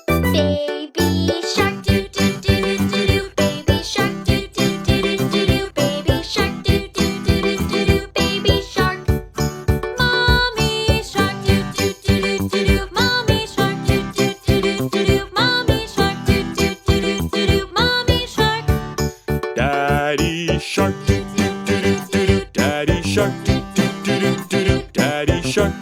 Baby shark, doo doo doo doo doo. Baby shark, doo doo doo doo doo. Baby shark, doo doo doo doo doo. Baby shark. Mommy shark, doo doo doo doo doo. Mommy shark, doo doo doo doo doo. Mommy shark, doo doo doo doo doo. Mommy shark. Daddy shark, doo doo doo doo doo. Daddy shark, doo doo doo doo doo. Daddy shark.